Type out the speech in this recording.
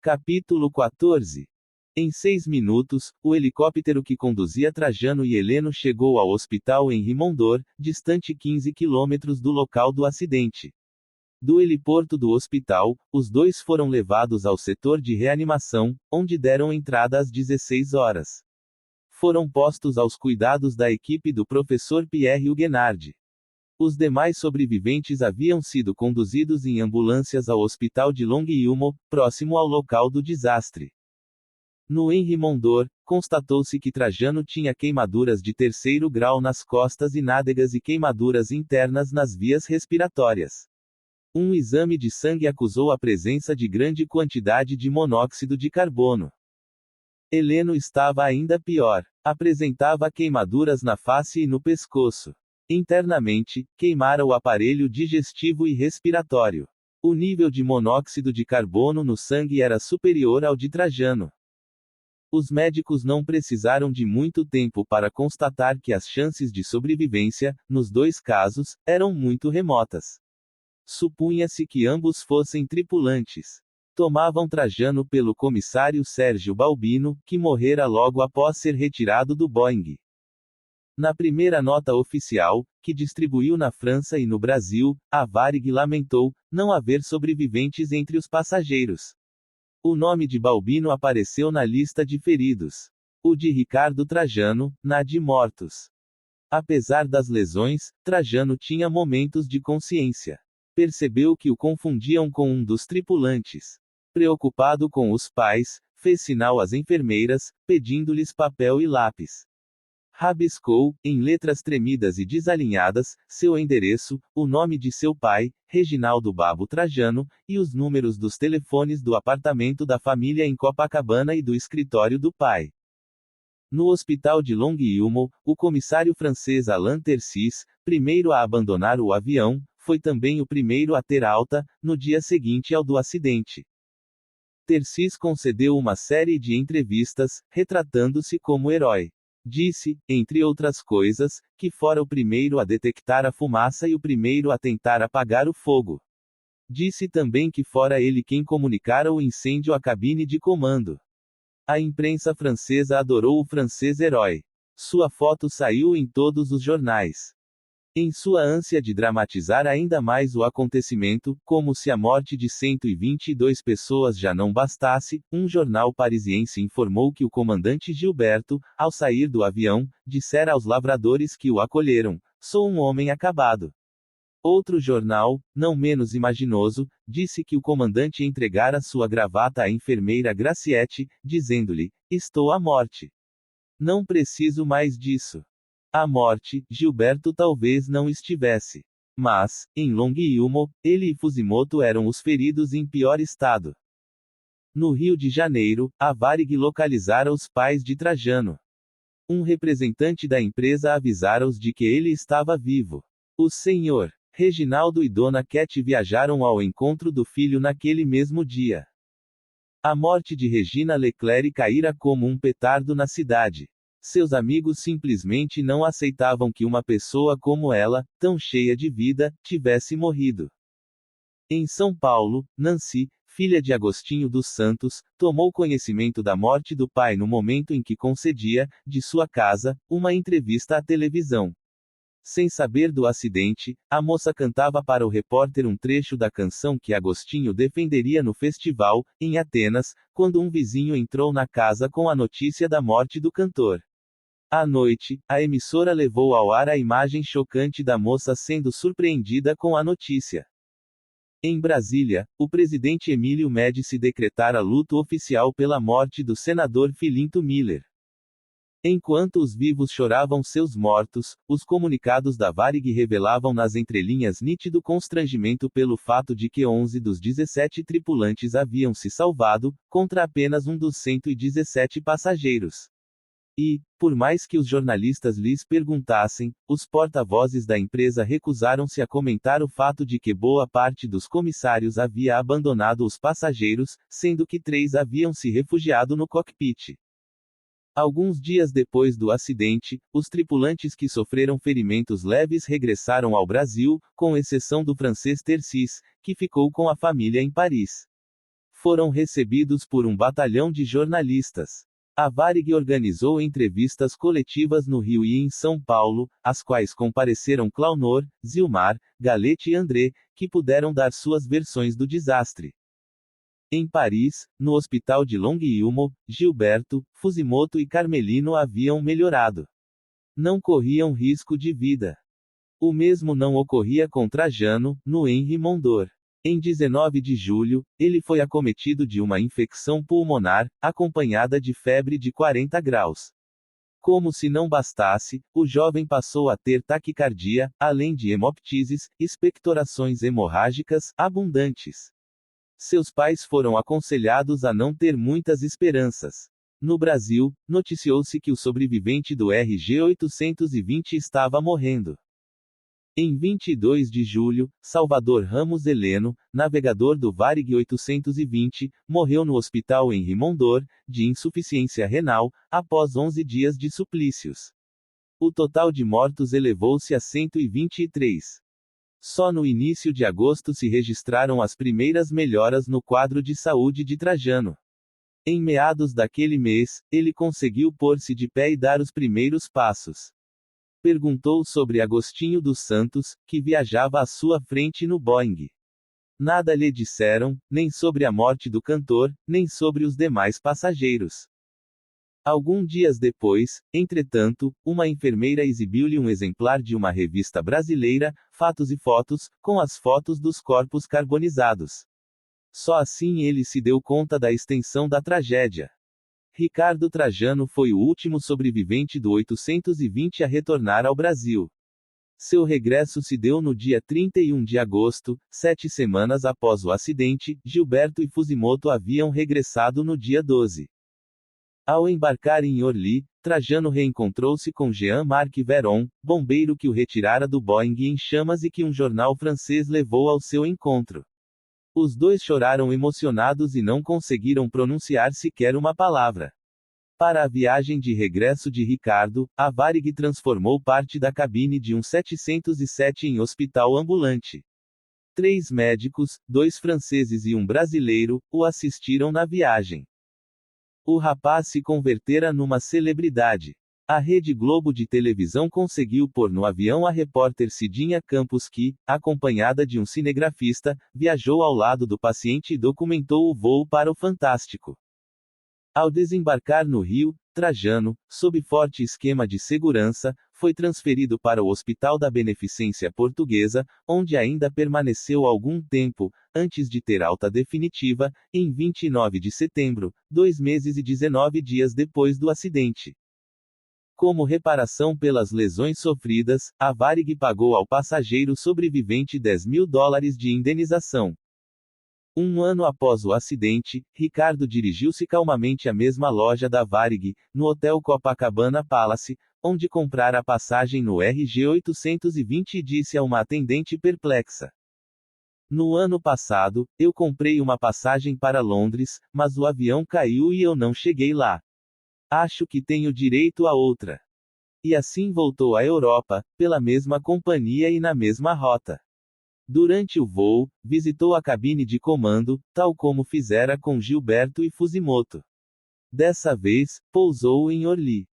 Capítulo 14. Em 6 minutos, o helicóptero que conduzia Trajano e Heleno chegou ao hospital em Rimondor, distante 15 quilômetros do local do acidente. Do heliporto do hospital, os dois foram levados ao setor de reanimação, onde deram entrada às 16 horas. Foram postos aos cuidados da equipe do professor Pierre Huguenard. Os demais sobreviventes haviam sido conduzidos em ambulâncias ao hospital de Longueuil, próximo ao local do desastre. No Henri Mondor, constatou-se que Trajano tinha queimaduras de 3º grau nas costas e nádegas e queimaduras internas nas vias respiratórias. Um exame de sangue acusou a presença de grande quantidade de monóxido de carbono. Heleno estava ainda pior. Apresentava queimaduras na face e no pescoço. Internamente, queimara o aparelho digestivo e respiratório. O nível de monóxido de carbono no sangue era superior ao de Trajano. Os médicos não precisaram de muito tempo para constatar que as chances de sobrevivência, nos dois casos, eram muito remotas. Supunha-se que ambos fossem tripulantes. Tomavam Trajano pelo comissário Sérgio Balbino, que morrera logo após ser retirado do Boeing. Na primeira nota oficial, que distribuiu na França e no Brasil, a Varig lamentou não haver sobreviventes entre os passageiros. O nome de Balbino apareceu na lista de feridos. O de Ricardo Trajano, na de mortos. Apesar das lesões, Trajano tinha momentos de consciência. Percebeu que o confundiam com um dos tripulantes. Preocupado com os pais, fez sinal às enfermeiras, pedindo-lhes papel e lápis. Rabiscou, em letras tremidas e desalinhadas, seu endereço, o nome de seu pai, Reginaldo Babo Trajano, e os números dos telefones do apartamento da família em Copacabana e do escritório do pai. No hospital de Longueuil, o comissário francês Alain Tercis, primeiro a abandonar o avião, foi também o primeiro a ter alta, no dia seguinte ao do acidente. Tercis concedeu uma série de entrevistas, retratando-se como herói. Disse, entre outras coisas, que fora o primeiro a detectar a fumaça e o primeiro a tentar apagar o fogo. Disse também que fora ele quem comunicara o incêndio à cabine de comando. A imprensa francesa adorou o francês herói. Sua foto saiu em todos os jornais. Em sua ânsia de dramatizar ainda mais o acontecimento, como se a morte de 122 pessoas já não bastasse, um jornal parisiense informou que o comandante Gilberto, ao sair do avião, dissera aos lavradores que o acolheram: "Sou um homem acabado." Outro jornal, não menos imaginoso, disse que o comandante entregara sua gravata à enfermeira Graciete, dizendo-lhe: "Estou à morte. Não preciso mais disso." À morte, Gilberto talvez não estivesse. Mas, em Longueuil, ele e Fusimoto eram os feridos em pior estado. No Rio de Janeiro, a Varig localizara os pais de Trajano. Um representante da empresa avisara-os de que ele estava vivo. O senhor Reginaldo e Dona Cat viajaram ao encontro do filho naquele mesmo dia. A morte de Regina Leclerc caíra como um petardo na cidade. Seus amigos simplesmente não aceitavam que uma pessoa como ela, tão cheia de vida, tivesse morrido. Em São Paulo, Nancy, filha de Agostinho dos Santos, tomou conhecimento da morte do pai no momento em que concedia, de sua casa, uma entrevista à televisão. Sem saber do acidente, a moça cantava para o repórter um trecho da canção que Agostinho defenderia no festival, em Atenas, quando um vizinho entrou na casa com a notícia da morte do cantor. À noite, a emissora levou ao ar a imagem chocante da moça sendo surpreendida com a notícia. Em Brasília, o presidente Emílio Médici decretara luto oficial pela morte do senador Filinto Miller. Enquanto os vivos choravam seus mortos, os comunicados da Varig revelavam nas entrelinhas nítido constrangimento pelo fato de que 11 dos 17 tripulantes haviam se salvado, contra apenas um dos 117 passageiros. E, por mais que os jornalistas lhes perguntassem, os porta-vozes da empresa recusaram-se a comentar o fato de que boa parte dos comissários havia abandonado os passageiros, sendo que 3 haviam se refugiado no cockpit. Alguns dias depois do acidente, os tripulantes que sofreram ferimentos leves regressaram ao Brasil, com exceção do francês Tercis, que ficou com a família em Paris. foram recebidos por um batalhão de jornalistas. A Varig organizou entrevistas coletivas no Rio e em São Paulo, às quais compareceram Claunor, Zilmar, Galete e André, que puderam dar suas versões do desastre. Em Paris, no hospital de Longueuil, Gilberto, Fusimoto e Carmelino haviam melhorado. Não corriam risco de vida. O mesmo não ocorria com Trajano, no Henri Mondor. Em 19 de julho, ele foi acometido de uma infecção pulmonar, acompanhada de febre de 40 graus. Como se não bastasse, o jovem passou a ter taquicardia, além de hemoptises, expectorações hemorrágicas, abundantes. Seus pais foram aconselhados a não ter muitas esperanças. No Brasil, noticiou-se que o sobrevivente do RG-820 estava morrendo. Em 22 de julho, Salvador Ramos Heleno, navegador do Varig 820, morreu no hospital Henri Mondor, de insuficiência renal, após 11 dias de suplícios. O total de mortos elevou-se a 123. Só no início de agosto se registraram as primeiras melhoras no quadro de saúde de Trajano. Em meados daquele mês, ele conseguiu pôr-se de pé e dar os primeiros passos. Perguntou sobre Agostinho dos Santos, que viajava à sua frente no Boeing. Nada lhe disseram, nem sobre a morte do cantor, nem sobre os demais passageiros. Alguns dias depois, entretanto, uma enfermeira exibiu-lhe um exemplar de uma revista brasileira, Fatos e Fotos, com as fotos dos corpos carbonizados. Só assim ele se deu conta da extensão da tragédia. Ricardo Trajano foi o último sobrevivente do 820 a retornar ao Brasil. Seu regresso se deu no dia 31 de agosto, 7 semanas após o acidente. Gilberto e Fusimoto haviam regressado no dia 12. Ao embarcar em Orly, Trajano reencontrou-se com Jean-Marc Veron, bombeiro que o retirara do Boeing em chamas e que um jornal francês levou ao seu encontro. Os dois choraram emocionados e não conseguiram pronunciar sequer uma palavra. Para a viagem de regresso de Ricardo, a Varig transformou parte da cabine de um 707 em hospital ambulante. 3 médicos, 2 franceses e um brasileiro, o assistiram na viagem. O rapaz se convertera numa celebridade. A Rede Globo de televisão conseguiu pôr no avião a repórter Cidinha Campos que, acompanhada de um cinegrafista, viajou ao lado do paciente e documentou o voo para o Fantástico. Ao desembarcar no Rio, Trajano, sob forte esquema de segurança, foi transferido para o Hospital da Beneficência Portuguesa, onde ainda permaneceu algum tempo, antes de ter alta definitiva, em 29 de setembro, 2 meses e 19 dias depois do acidente. Como reparação pelas lesões sofridas, a Varig pagou ao passageiro sobrevivente $10.000 de indenização. Um ano após o acidente, Ricardo dirigiu-se calmamente à mesma loja da Varig, no Hotel Copacabana Palace, onde comprara a passagem no RG-820 e disse a uma atendente perplexa: "No ano passado, eu comprei uma passagem para Londres, mas o avião caiu e eu não cheguei lá. Acho que tenho direito a outra." E assim voltou à Europa, pela mesma companhia e na mesma rota. Durante o voo, visitou a cabine de comando, tal como fizera com Gilberto e Fusimoto. Dessa vez, pousou em Orly.